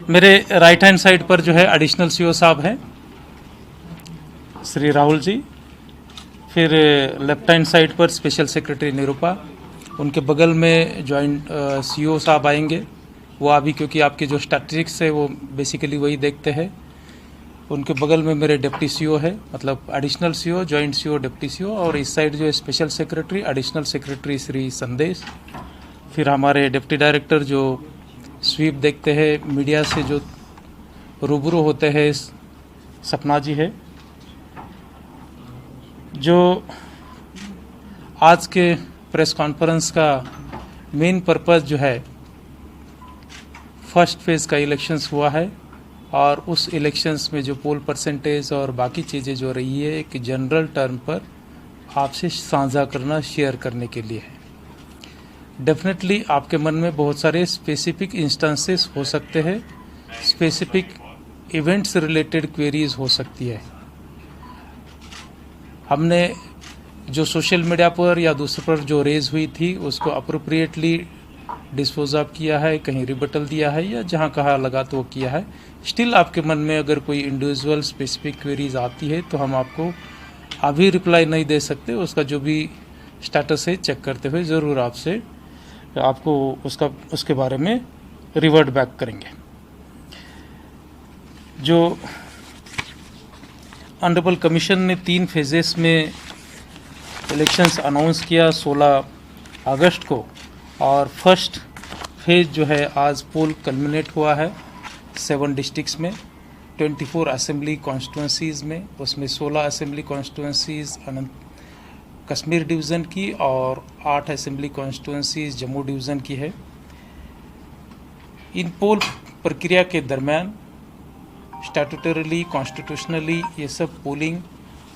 मेरे right hand side पर जो है एडिशनल सीओ साहब हैं श्री राहुल जी, फिर लेफ्ट हैंड साइड पर स्पेशल सेक्रेटरी निरूपा, उनके बगल में जॉइंट सीओ साहब आएंगे। वो अभी क्योंकि आपके जो स्टैटिस्टिक्स है वो बेसिकली वही देखते हैं। उनके बगल में मेरे डिप्टी सीओ है, मतलब additional CO, joint CO, deputy CO, और इस साइड जो है special secretary, additional secretary Shri संदेश। फिर हमारे डिप्टी डायरेक्टर जो स्वीप देखते हैं, मीडिया से जो रूबरू होते हैं, सपना जी है। जो आज के प्रेस कॉन्फ्रेंस का मेन पर्पस जो है, फर्स्ट फेज़ का इलेक्शंस हुआ है और उस इलेक्शंस में जो पोल परसेंटेज और बाकी चीज़ें जो रही है एक जनरल टर्म पर आपसे साझा करना, शेयर करने के लिए है। डेफिनेटली आपके मन में बहुत सारे स्पेसिफिक इंस्टेंसेस हो सकते हैं, स्पेसिफिक इवेंट्स रिलेटेड क्वेरीज हो सकती है। हमने जो सोशल मीडिया पर या दूसरे पर जो रेज हुई थी उसको अप्रोप्रिएटली डिस्पोज ऑफ किया है, कहीं रिबटल दिया है या जहां कहा लगा तो वो किया है। स्टिल आपके मन में अगर कोई इंडिविजुअल स्पेसिफिक क्वेरीज आती है तो हम आपको अभी रिप्लाई नहीं दे सकते, उसका जो भी स्टेटस है चेक करते हुए ज़रूर आपको उसके बारे में रिवर्ट बैक करेंगे। जो ऑनरेबल कमीशन ने 3 फेजेस में इलेक्शंस अनाउंस किया 16 अगस्त को, और फर्स्ट फेज जो है आज पोल कल्मिनेट हुआ है 7 डिस्ट्रिक्ट्स में, 24 असेंबली कॉन्स्टिट्यूंसीज़ में, उसमें 16 असेंबली कॉन्स्टिट्यूंसीज़ कश्मीर डिवीज़न की और 8 असेंबली कॉन्स्टिट्यूंसीज़ जम्मू डिवीज़न की है। इन पोल प्रक्रिया के दरमियान स्टैट्यूटरली, कॉन्स्टिट्यूशनली ये सब polling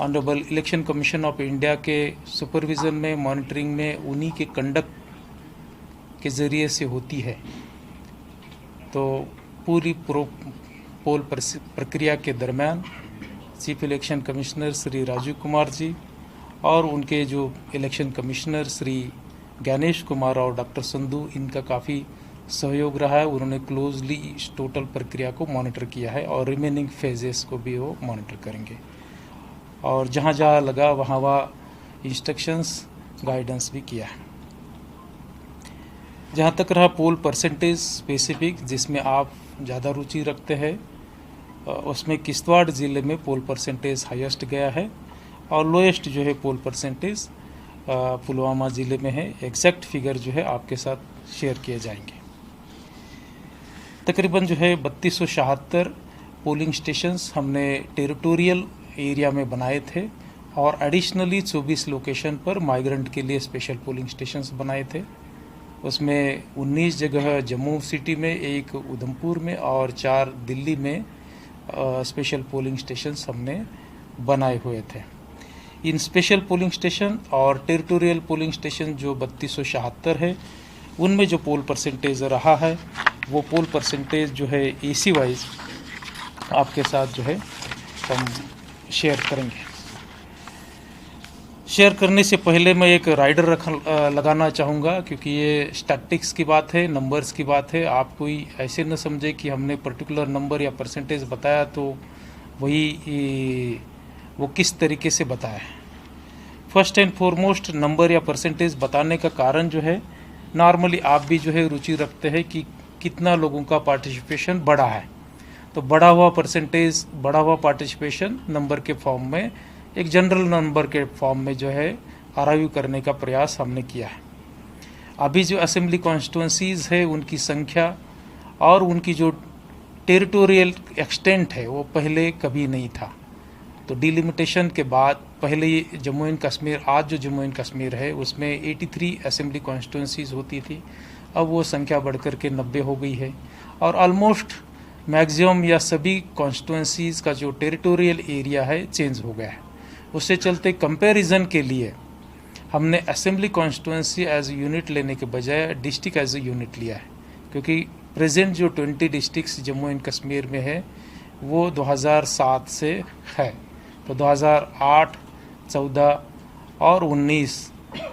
honourable election commission of India के सुपरविज़न में, मॉनिटरिंग में, उन्हीं के कंडक्ट के ज़रिए से होती है। तो पूरी पोल प्रक्रिया के दरमियान chief election commissioner Shri Rajiv Kumar ji और उनके जो इलेक्शन कमिश्नर श्री गणेश कुमार और डॉक्टर संधू, इनका काफ़ी सहयोग रहा है। उन्होंने क्लोजली इस टोटल प्रक्रिया को मॉनिटर किया है और रिमेनिंग फेजेस को भी वो मॉनिटर करेंगे, और जहाँ जहाँ लगा वहाँ इंस्ट्रक्शंस, गाइडेंस भी किया है। जहाँ तक रहा पोल परसेंटेज स्पेसिफिक जिसमें आप ज़्यादा रुचि रखते हैं, उसमें किश्तवाड़ ज़िले में पोल परसेंटेज हाईएस्ट गया है और लोएस्ट जो है पोल परसेंटेज पुलवामा ज़िले में है। एग्जैक्ट फिगर जो है आपके साथ शेयर किए जाएंगे। तकरीबन जो है 3276 पोलिंग स्टेशंस हमने टेरिटोरियल एरिया में बनाए थे और एडिशनली 24 लोकेशन पर माइग्रेंट के लिए स्पेशल पोलिंग स्टेशंस बनाए थे। उसमें 19 जगह जम्मू सिटी में, 1 उधमपुर में और 4 दिल्ली में स्पेशल पोलिंग स्टेशंस हमने बनाए हुए थे। इन स्पेशल पोलिंग स्टेशन और टेरिटोरियल पोलिंग स्टेशन जो 3276 है, उनमें जो पोल परसेंटेज रहा है वो पोल परसेंटेज जो है एसी वाइज आपके साथ जो है हम शेयर करेंगे। शेयर करने से पहले मैं एक राइडर लगाना चाहूँगा, क्योंकि ये स्टैटिस्टिक्स की बात है, नंबर्स की बात है। आप कोई ऐसे न समझे कि हमने पर्टिकुलर नंबर या परसेंटेज बताया तो वो किस तरीके से बताया है। फर्स्ट एंड फॉरमोस्ट नंबर या परसेंटेज बताने का कारण जो है, नॉर्मली आप भी जो है रुचि रखते हैं कि कितना लोगों का पार्टिसिपेशन बढ़ा है, तो बढ़ा हुआ परसेंटेज, बढ़ा हुआ पार्टिसिपेशन नंबर के फॉर्म में, एक जनरल नंबर के फॉर्म में जो है अराइव करने का प्रयास हमने किया है। अभी जो असेंबली कॉन्स्टिट्यूंसीज़ है उनकी संख्या और उनकी जो टेरिटोरियल एक्सटेंट है वो पहले कभी नहीं था। तो डिलिमिटेशन के बाद पहले जम्मू एंड कश्मीर, आज जो जम्मू एंड कश्मीर है उसमें 83 असेंबली कॉन्स्टिट्यूंसीज़ होती थी, अब वो संख्या बढ़कर के 90 हो गई है और ऑलमोस्ट मैक्सिमम या सभी कॉन्स्टिट्यूंसीज़ का जो टेरिटोरियल एरिया है चेंज हो गया है। उससे चलते कंपैरिजन के लिए हमने असेंबली कॉन्स्टिट्यूंसी एज यूनिट लेने के बजाय डिस्ट्रिक्ट एज ए यूनिट लिया है, क्योंकि प्रेजेंट जो 20 डिस्ट्रिक्ट्स जम्मू एंड कश्मीर में है वो 2007 से है। तो 2008, 14 और 19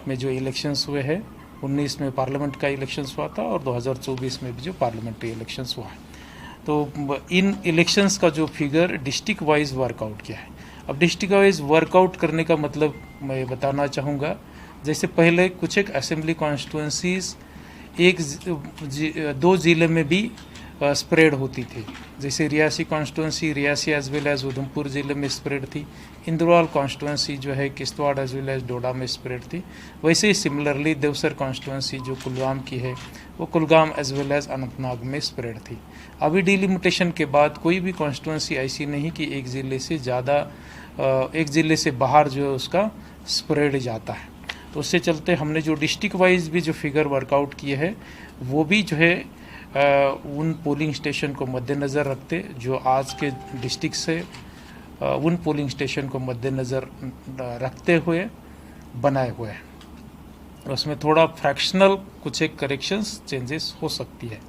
में जो इलेक्शंस हुए हैं, 19 में पार्लियामेंट का इलेक्शंस हुआ था और 2024 में भी जो पार्लियामेंट्री इलेक्शंस हुआ है। तो इन इलेक्शंस का जो फिगर डिस्ट्रिक्ट वाइज वर्कआउट किया है। अब डिस्ट्रिक्ट वाइज वर्कआउट करने का मतलब मैं बताना चाहूँगा, जैसे पहले कुछ एक असेंबली कॉन्स्टिट्यूंसीज दो ज़िले में भी स्प्रेड होती थी, जैसे Reasi constituency Reasi as well as Udhampur ज़िले में स्प्रेड थी, इंद्रवाल कॉन्स्टिट्यूंसी जो है Kishtwar as well as Doda में स्प्रेड थी। वैसे ही सिमिलरली देवसर कॉन्स्टिट्यूंसी जो कुलगाम की है वो Kulgam as well as Anantnag में स्प्रेड थी। अभी डिलिमिटेशन के बाद कोई भी कॉन्स्टिट्यूंसी ऐसी नहीं कि एक ज़िले से ज़्यादा एक ज़िले से बाहर जो है उसका स्प्रेड जाता है। तो उससे चलते हमने जो डिस्ट्रिक्ट वाइज भी जो फिगर वर्कआउट किए हैं वो भी जो है उन पोलिंग स्टेशन को मद्देनज़र रखते जो आज के डिस्ट्रिक्ट से उन पोलिंग स्टेशन को मद्देनज़र रखते हुए बनाए हुए हैं। उसमें थोड़ा फ्रैक्शनल कुछ एक करेक्शंस चेंजेस हो सकती है।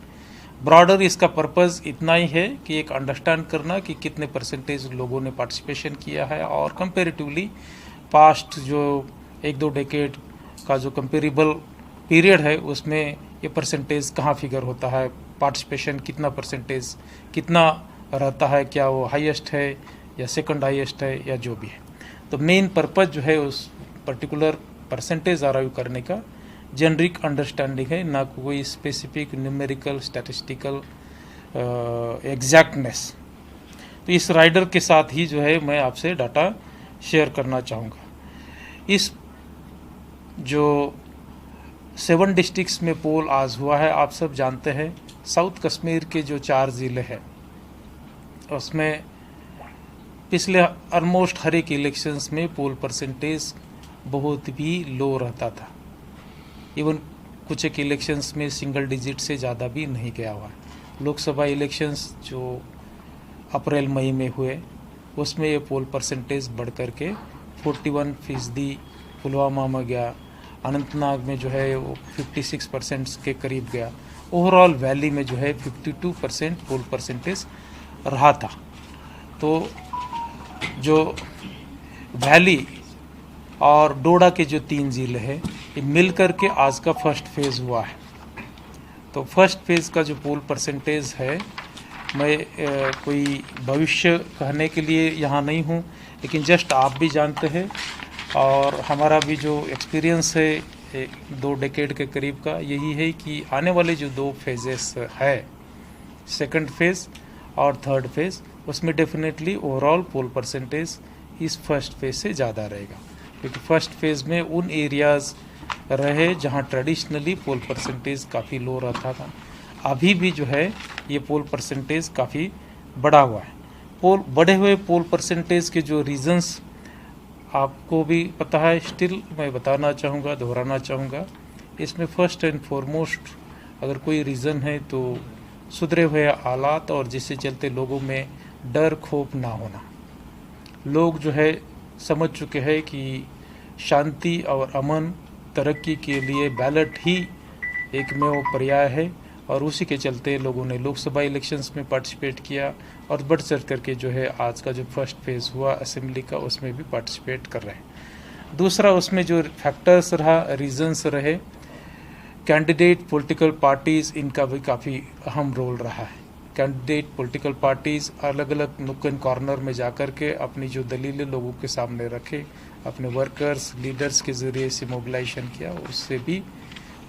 ब्रॉडर इसका पर्पज़ इतना ही है कि एक अंडरस्टैंड करना कि कितने परसेंटेज लोगों ने पार्टिसिपेशन किया है और कंपेरेटिवली पास्ट जो एक दो डेकेड का जो कंपेरेबल पीरियड है उसमें ये परसेंटेज कहाँ फिगर होता है, पार्टिसिपेशन कितना परसेंटेज कितना रहता है, क्या वो हाईएस्ट है या सेकंड हाईएस्ट है या जो भी है। तो मेन पर्पज़ जो है उस पर्टिकुलर परसेंटेज अराइव करने का जेनरिक अंडरस्टैंडिंग है, ना कोई स्पेसिफिक न्यूमेरिकल स्टैटिस्टिकल एग्जैक्टनेस। तो इस राइडर के साथ ही जो है मैं आपसे डाटा शेयर करना चाहूँगा। इस जो 7 डिस्ट्रिक्ट्स में पोल आज हुआ है, आप सब जानते हैं साउथ कश्मीर के जो 4 ज़िले हैं उसमें पिछले ऑलमोस्ट हर एक इलेक्शंस में पोल परसेंटेज बहुत भी लो रहता था। इवन कुछ एक इलेक्शंस में सिंगल डिजिट से ज़्यादा भी नहीं गया हुआ। लोकसभा इलेक्शंस जो अप्रैल मई में हुए उसमें ये पोल परसेंटेज बढ़ कर के 41% पुलवामा में गया, अनंतनाग में जो है वो 56% के करीब गया। ओवरऑल वैली में जो है 52% पोल परसेंटेज रहा था। तो जो वैली और डोडा के जो 3 ज़िले हैं ये मिल कर के आज का फर्स्ट फेज़ हुआ है। तो फर्स्ट फेज़ का जो पोल परसेंटेज है, मैं कोई भविष्य कहने के लिए यहाँ नहीं हूँ, लेकिन जस्ट आप भी जानते हैं और हमारा भी जो एक्सपीरियंस है 2 डेकेड के करीब का यही है कि आने वाले जो 2 फेजेस है, सेकंड फेज़ और थर्ड फेज़, उसमें डेफिनेटली ओवरऑल पोल परसेंटेज इस फर्स्ट फेज़ से ज़्यादा रहेगा, क्योंकि फर्स्ट फेज़ में उन एरियाज़ रहे जहां ट्रेडिशनली पोल परसेंटेज काफ़ी लो रहता था। अभी भी जो है ये पोल परसेंटेज काफ़ी बढ़ा हुआ है। बढ़े हुए पोल परसेंटेज के जो रीज़न्स आपको भी पता है, स्टिल मैं बताना चाहूँगा, दोहराना चाहूँगा। इसमें फर्स्ट एंड फॉरमोस्ट अगर कोई रीज़न है तो सुधरे हुए हालात और जिससे चलते लोगों में डर खौफ ना होना। लोग जो है समझ चुके हैं कि शांति और अमन तरक्की के लिए बैलेट ही एकमेव पर्याय है और उसी के चलते लोगों ने लोकसभा इलेक्शंस में पार्टिसिपेट किया और बढ़ चढ़ करके जो है आज का जो फर्स्ट फेज़ हुआ असेंबली का उसमें भी पार्टिसिपेट कर रहे हैं। दूसरा उसमें जो फैक्टर्स रहा, रीजंस रहे, कैंडिडेट पॉलिटिकल पार्टीज़ इनका भी काफ़ी अहम रोल रहा है। कैंडिडेट पॉलिटिकल पार्टीज़ अलग अलग नुक्कड़ कॉर्नर में जाकर के अपनी जो दलीलें लोगों के सामने रखे, अपने वर्कर्स लीडर्स के ज़रिए से मोबिलाइजेशन किया, उससे भी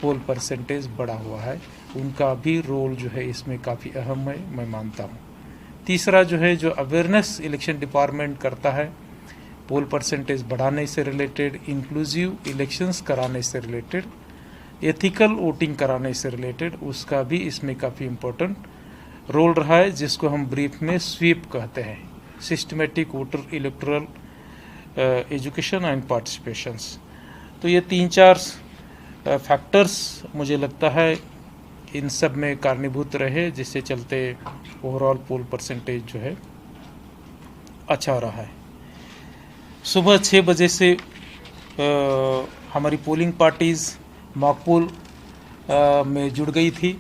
पोल परसेंटेज बढ़ा हुआ है। उनका भी रोल जो है इसमें काफ़ी अहम है, मैं मानता हूँ। तीसरा जो है जो अवेयरनेस इलेक्शन डिपार्टमेंट करता है पोल परसेंटेज बढ़ाने से रिलेटेड, इंक्लूसिव इलेक्शंस कराने से रिलेटेड, एथिकल वोटिंग कराने से रिलेटेड, उसका भी इसमें काफ़ी इम्पोर्टेंट रोल रहा है, जिसको हम ब्रीफ में स्वीप कहते हैं, systematic voter electoral education and participations. तो ये 3-4 फैक्टर्स मुझे लगता है इन सब में कारणीभूत रहे, जिससे चलते ओवरऑल पोल परसेंटेज जो है अच्छा रहा है। सुबह 6 बजे से हमारी पोलिंग पार्टीज़ मॉक पोल में जुड़ गई थी।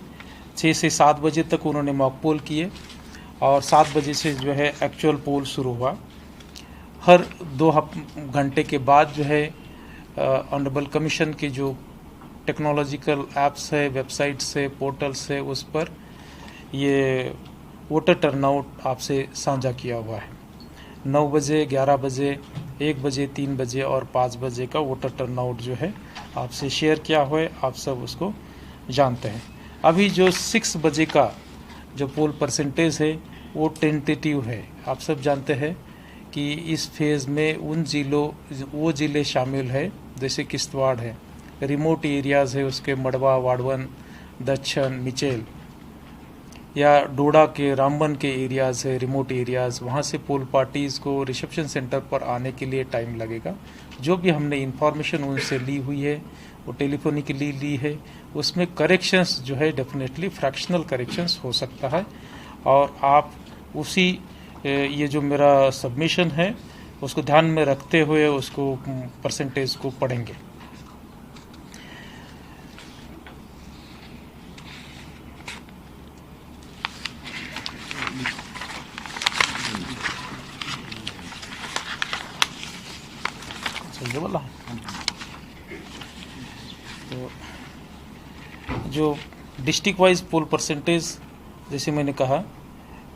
6 से 7 बजे तक उन्होंने मॉक पोल किए और 7 बजे से जो है एक्चुअल पोल शुरू हुआ। हर 2 घंटे के बाद जो है ऑनरेबल कमीशन के जो टेक्नोलॉजिकल ऐप्स है, वेबसाइट्स है, पोर्टल्स है, उस पर ये वोटर टर्नआउट आपसे साझा किया हुआ है। 9 बजे, 11 बजे, 1 बजे, 3 बजे और 5 बजे का वोटर टर्नआउट जो है आपसे शेयर किया हुआ है, आप सब उसको जानते हैं। अभी जो 6 बजे का जो पोल परसेंटेज है वो टेंटेटिव है। आप सब जानते हैं कि इस फेज़ में वो ज़िले शामिल है जैसे किश्तवाड़ है, रिमोट एरियाज़ है उसके मड़वा, वाड़वन, दच्छन, मिचेल, या डोडा के रामबन के एरियाज़ है, रिमोट एरियाज़, वहाँ से पोल पार्टीज़ को रिसेप्शन सेंटर पर आने के लिए टाइम लगेगा। जो भी हमने इंफॉर्मेशन उनसे ली हुई है वो टेलीफोनिकली ली है, उसमें करेक्शंस जो है डेफिनेटली फ्रैक्शनल करेक्शंस हो सकता है, और आप उसी ये जो मेरा सबमिशन है उसको ध्यान में रखते हुए उसको परसेंटेज को पढ़ेंगे। समझे बोला? तो जो डिस्ट्रिक्ट वाइज पोल परसेंटेज जैसे मैंने कहा,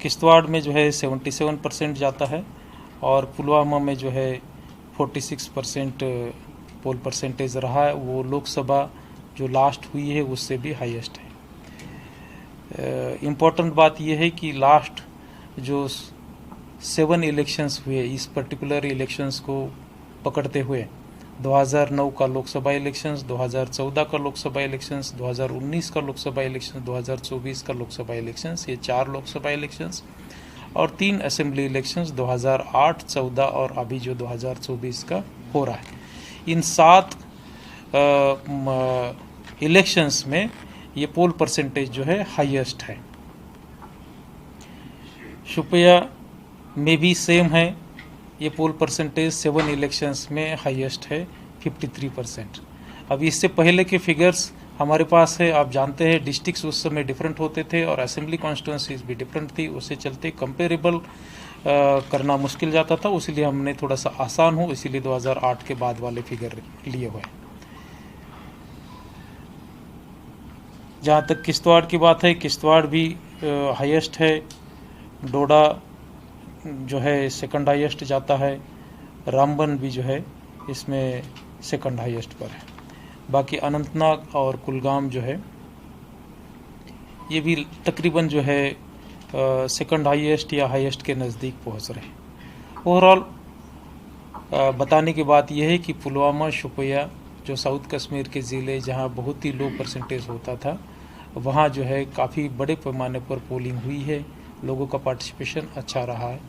किश्तवाड़ में जो है 77% जाता है और पुलवामा में जो है 46% पोल परसेंटेज रहा है। वो लोकसभा जो लास्ट हुई है उससे भी हाईएस्ट है। इम्पोर्टेंट बात यह है कि लास्ट जो 7 इलेक्शंस हुए, इस पर्टिकुलर इलेक्शंस को पकड़ते हुए 2009 का लोकसभा इलेक्शंस, 2014 का लोकसभा इलेक्शंस, 2019 का लोकसभा इलेक्शंस, 2024 का लोकसभा इलेक्शंस, ये 4 लोकसभा इलेक्शंस और 3 असेंबली इलेक्शंस 2008, 14 और अभी जो 2024 का हो रहा है। इन 7 इलेक्शंस में ये पोल परसेंटेज जो है हाईएस्ट है। शुपिया में भी सेम है, ये पोल परसेंटेज 7 इलेक्शंस में हाईएस्ट है 53%। अब इससे पहले के फिगर्स हमारे पास है, आप जानते हैं डिस्ट्रिक्ट्स उस समय डिफरेंट होते थे और असेंबली कॉन्स्टिट्यूंसीज भी डिफरेंट थी, उससे चलते कंपेरेबल करना मुश्किल जाता था, इसीलिए हमने थोड़ा सा आसान हो इसीलिए 2008 के बाद वाले फिगर लिए हुए। जहाँ तक किश्तवाड़ की बात है, किश्तवाड़ भी हाईएस्ट है, डोडा जो है सेकंड हाईएस्ट जाता है, रामबन भी जो है इसमें सेकंड हाईएस्ट पर है। बाकी अनंतनाग और कुलगाम जो है ये भी तकरीबन जो है सेकंड हाईएस्ट या हाईएस्ट के नज़दीक पहुंच रहे हैं। ओवरऑल बताने की बात यह है कि पुलवामा, शोपियां जो साउथ कश्मीर के ज़िले जहां बहुत ही लो परसेंटेज होता था, वहां जो है काफ़ी बड़े पैमाने पर पोलिंग हुई है, लोगों का पार्टिसिपेशन अच्छा रहा है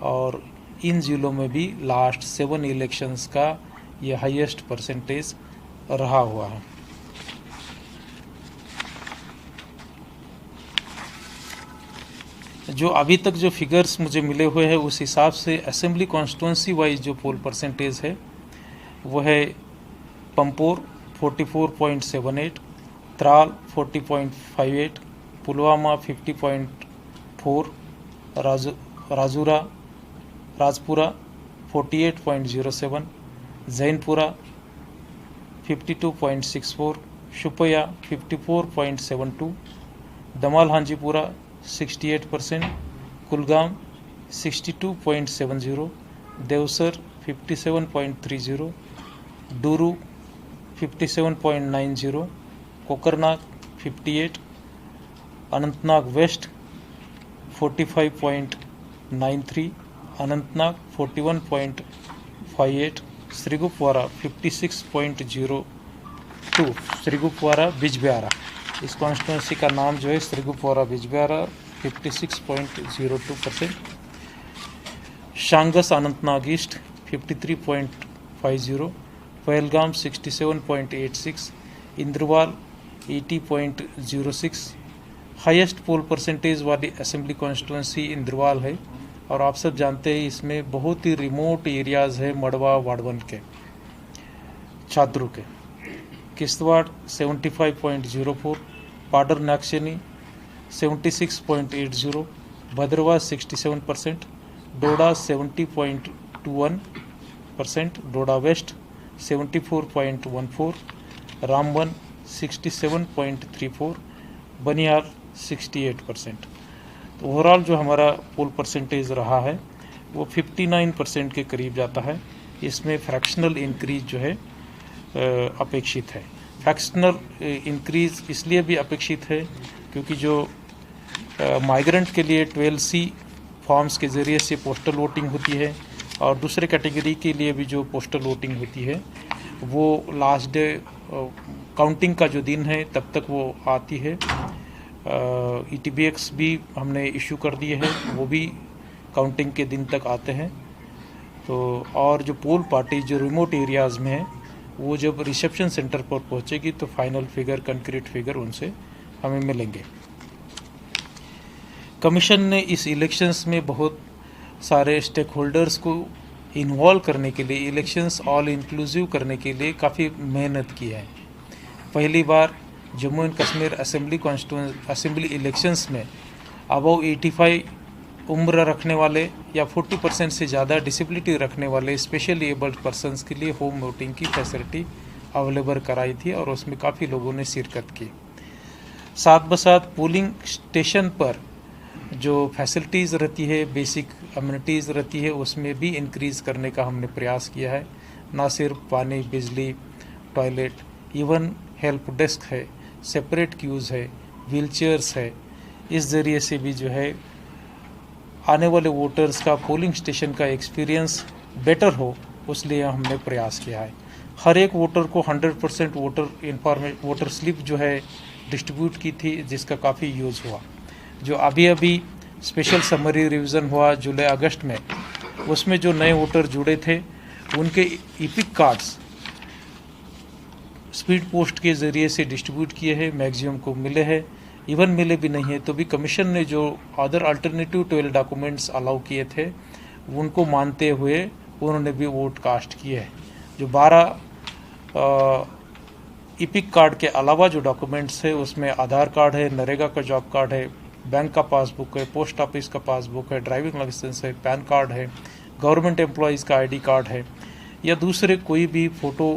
और इन ज़िलों में भी लास्ट 7 इलेक्शंस का ये हाईएस्ट परसेंटेज रहा हुआ है। जो अभी तक जो फिगर्स मुझे मिले हुए हैं उस हिसाब से असेंबली कॉन्स्टिट्यूंसी वाइज जो पोल परसेंटेज है वो है पंपोर 44.78, त्राल 40.58, पुलवामा 50.4, राजपुरा 48.07, जैनपुरा 52.64, शुपिया 54.72, दमाल हांजीपुरा 68%, कुलगाम 62.70, देवसर 57.30, डूरू 57.90, कोकरनाग 58, अनंतनाग वेस्ट 45.93, अनंतनाग 41.58, श्रीगुफवारा 56.02, श्रीगुफवारा बिजबिहारा, इस कॉन्स्टिट्यूंसी का नाम जो है श्रीगुफवारा बिजबिहारा 56.02%, शांगस अनंतनाग ईस्ट 53.50, पहलगाम 67.86, इंद्रवाल 80.06। हाईएस्ट पोल परसेंटेज वाली असेंबली कॉन्स्टिट्यूंसी इंद्रवाल है और आप सब जानते हैं इसमें बहुत ही रिमोट एरियाज़ है मड़वा वाड़वन के छात्रों के। किश्तवाड़ 75.04, पाडर नागशेनी 76.80, भद्रवाह 67%, डोडा 70.21%, डोडा वेस्ट 74.14, रामबन 67.34, बनिहाल 68%। तो ओवरऑल जो हमारा पोल परसेंटेज रहा है वो 59% के करीब जाता है। इसमें फ्रैक्शनल इंक्रीज जो है अपेक्षित है। फ्रैक्शनल इंक्रीज इसलिए भी अपेक्षित है क्योंकि जो माइग्रेंट के लिए 12C फॉर्म्स के ज़रिए से पोस्टल वोटिंग होती है और दूसरे कैटेगरी के लिए भी जो पोस्टल वोटिंग होती है वो लास्ट डे काउंटिंग का जो दिन है तब तक वो आती है। ETBX भी हमने इशू कर दिए हैं, वो भी काउंटिंग के दिन तक आते हैं। तो और जो पोल पार्टी जो रिमोट एरियाज़ में है वो जब रिसेप्शन सेंटर पर पहुंचेगी तो फाइनल फिगर, कंक्रीट फिगर उनसे हमें मिलेंगे। कमीशन ने इस इलेक्शंस में बहुत सारे स्टेक होल्डर्स को इन्वॉल्व करने के लिए, इलेक्शंस ऑल इंक्लूसिव करने के लिए काफ़ी मेहनत की है। पहली बार Jammu and Kashmir assembly elections में अबव 85 उम्र रखने वाले या 40% से ज़्यादा डिसेबिलिटी रखने वाले स्पेशली एबल्ड पर्सनस के लिए होम वोटिंग की फैसिलिटी अवेलेबल कराई थी और उसमें काफ़ी लोगों ने शिरकत की। साथ बसाथ पोलिंग स्टेशन पर जो फैसिलिटीज़ रहती है, बेसिक अम्यूनिटीज़ रहती है, उसमें भी इंक्रीज़ करने का हमने प्रयास किया है। ना सिर्फ पानी, बिजली, टॉयलेट, इवन हेल्प डेस्क है, सेपरेट क्यूज़ है, व्हीलचेयर्स है। इस ज़रिए से भी जो है आने वाले वोटर्स का पोलिंग स्टेशन का एक्सपीरियंस बेटर हो, उसलिए हमने प्रयास किया है। हर एक वोटर को 100% वोटर स्लिप जो है डिस्ट्रीब्यूट की थी, जिसका काफ़ी यूज़ हुआ। जो अभी स्पेशल समरी रिवीजन हुआ जुलाई अगस्त में, उसमें जो नए वोटर जुड़े थे उनके इपिक कार्ड्स स्पीड पोस्ट के ज़रिए से डिस्ट्रीब्यूट किए हैं, मैक्सिमम को मिले हैं। इवन मिले भी नहीं है तो भी कमीशन ने जो अदर अल्टरनेटिव 12 डॉक्यूमेंट्स अलाउ किए थे उनको मानते हुए उन्होंने भी वोट कास्ट किए हैं। जो 12 इपिक कार्ड के अलावा जो डॉक्यूमेंट्स है उसमें आधार कार्ड है, नरेगा का जॉब कार्ड है, बैंक का पासबुक है, पोस्ट ऑफिस का पासबुक है, ड्राइविंग लाइसेंस है, पैन कार्ड है, गवर्नमेंट एम्प्लॉयज़ का ID कार्ड है या दूसरे कोई भी फ़ोटो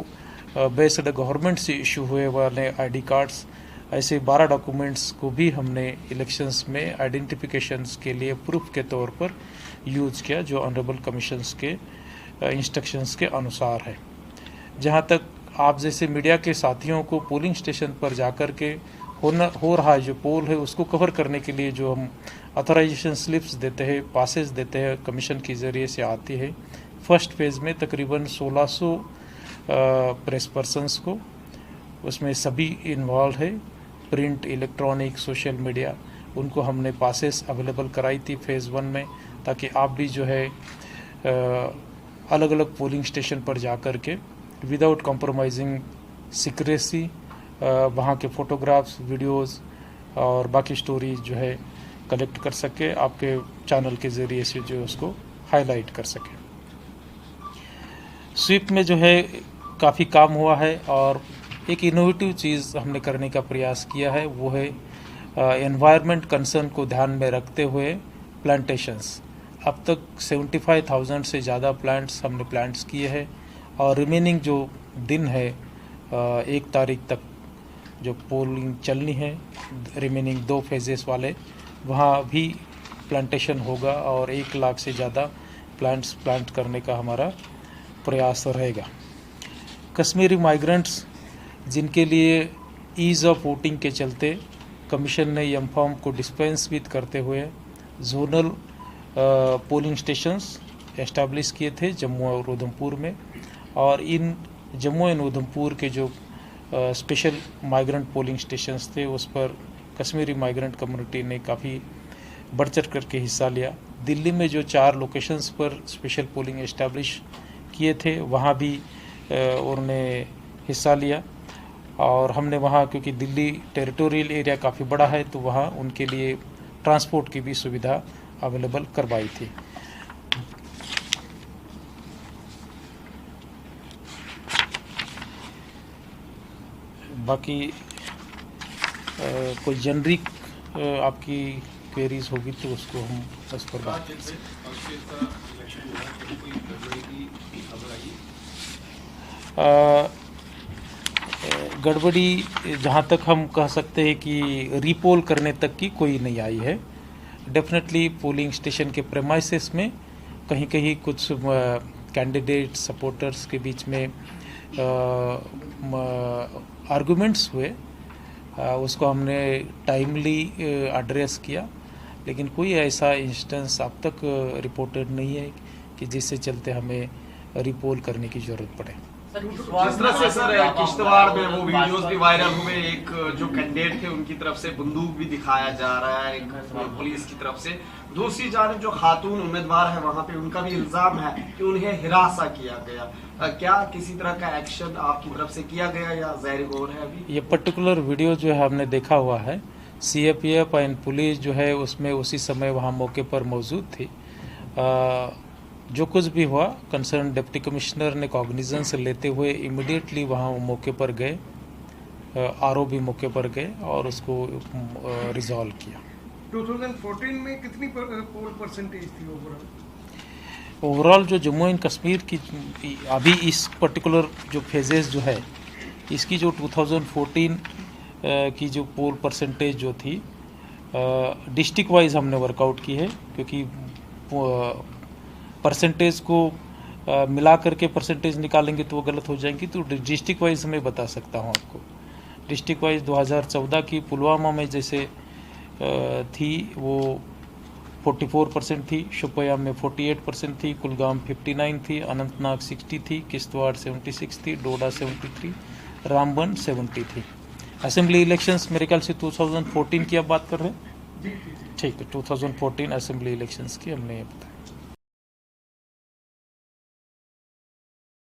बेस्ड गवर्नमेंट से इशू हुए वाले ID कार्ड्स, ऐसे 12 डॉक्यूमेंट्स को भी हमने इलेक्शंस में आइडेंटिफिकेशंस के लिए प्रूफ के तौर पर यूज़ किया, जो ऑनरेबल कमीशंस के इंस्ट्रक्शंस के अनुसार है। जहां तक आप जैसे मीडिया के साथियों को पोलिंग स्टेशन पर जाकर के हो रहा है जो पोल है उसको कवर करने के लिए जो हम ऑथराइजेशन स्लिप्स देते हैं, पासेस देते हैं, कमीशन के ज़रिए से आती है। फर्स्ट फेज़ में तकरीबन 1600 प्रेस पर्सनस को, उसमें सभी इन्वॉल्व है, प्रिंट, इलेक्ट्रॉनिक, सोशल मीडिया, उनको हमने पासेस अवेलेबल कराई थी फेज़ 1 में, ताकि आप भी जो है अलग अलग पोलिंग स्टेशन पर जाकर के विदाउट कॉम्प्रोमाइजिंग सिक्रेसी वहाँ के फ़ोटोग्राफ्स, वीडियोस और बाकी स्टोरीज जो है कलेक्ट कर सके, आपके चैनल के ज़रिए से जो उसको हाईलाइट कर सके। स्वीप में जो है काफ़ी काम हुआ है और एक इनोवेटिव चीज़ हमने करने का प्रयास किया है, वो है एनवायरनमेंट कंसर्न को ध्यान में रखते हुए प्लांटेशंस। अब तक 75,000 से ज़्यादा प्लांट्स हमने प्लांट्स किए हैं और रिमेनिंग जो दिन है 1 तारीख तक जो पोलिंग चलनी है, रिमेनिंग 2 फेजेस वाले, वहाँ भी प्लांटेशन होगा और 1 लाख से ज़्यादा प्लांट्स प्लांट करने का हमारा प्रयास रहेगा। कश्मीरी माइग्रेंट्स जिनके लिए ईज़ ऑफ वोटिंग के चलते कमीशन ने एम फॉर्म को डिस्पेंस विद करते हुए जोनल पोलिंग स्टेशंस एस्टैब्लिश किए थे जम्मू और उधमपुर में, और इन जम्मू एंड उधमपुर के जो स्पेशल माइग्रेंट पोलिंग स्टेशंस थे उस पर कश्मीरी माइग्रेंट कम्युनिटी ने काफ़ी बढ़ चढ़ करके हिस्सा लिया। दिल्ली में जो 4 लोकेशंस पर स्पेशल पोलिंग एस्टैब्लिश किए थे वहाँ भी उन्होंने हिस्सा लिया, और हमने वहाँ, क्योंकि दिल्ली टेरिटोरियल एरिया काफ़ी बड़ा है, तो वहाँ उनके लिए ट्रांसपोर्ट की भी सुविधा अवेलेबल करवाई थी। बाकी कोई जनरिक आपकी क्वेरीज होगी तो उसको हम उस पर बात करेंगे। गड़बड़ी जहाँ तक हम कह सकते हैं कि रीपोल करने तक की कोई नहीं आई है, डेफिनेटली पोलिंग स्टेशन के प्रेमाइसेस में कहीं कहीं कुछ कैंडिडेट सपोर्टर्स के बीच में आर्गुमेंट्स हुए, उसको हमने टाइमली एड्रेस किया, लेकिन कोई ऐसा इंस्टेंस अब तक रिपोर्टेड नहीं है कि जिससे चलते हमें रिपोल करने की जरूरत पड़े। जिस तरह से सर किश्तवाड़ में वो वीडियोस भी वायरल हुए, एक जो कैंडिडेट थे उनकी तरफ से बंदूक भी दिखाया जा रहा है एक पुलिस की तरफ से, दूसरी जानिब जो खातून उम्मीदवार है वहां पे उनका भी इल्जाम है कि उन्हें हिरासा किया गया। क्या किसी तरह का एक्शन आपकी तरफ से किया गया या ज़ाहिर गौर है अभी? ये पर्टिकुलर वीडियो जो है हमने देखा हुआ है, CAPF एंड पुलिस जो है उसमें उसी समय वहाँ मौके पर मौजूद थी। जो कुछ भी हुआ कंसर्न डिप्टी कमिश्नर ने कॉग्निजेंस लेते हुए इमीडिएटली वहाँ मौके पर गए, RO भी मौके पर गए और उसको रिजॉल्व किया। 2014 में कितनी पोल परसेंटेज थी ओवरऑल जो जम्मू एंड कश्मीर की अभी इस पर्टिकुलर जो फेजेस जो है इसकी जो 2014 की जो पोल परसेंटेज जो थी डिस्ट्रिक्ट वाइज हमने वर्कआउट की है, क्योंकि परसेंटेज को मिला करके परसेंटेज निकालेंगे तो वो गलत हो जाएंगी, तो डिस्ट्रिक्ट वाइज मैं बता सकता हूँ आपको। डिस्ट्रिक्ट वाइज 2014 की पुलवामा में जैसे थी वो 44% थी, शोपियां में 48% थी, कुलगाम 59 थी, अनंतनाग 60 थी, किश्तवाड़ 76 थी, डोडा 73, रामबन 70 थी। असेंबली इलेक्शंस मेरे ख्याल से 2014 की आप बात कर रहे हैं? ठीक है, 2014 असेंबली इलेक्शंस की हमने ये बताया।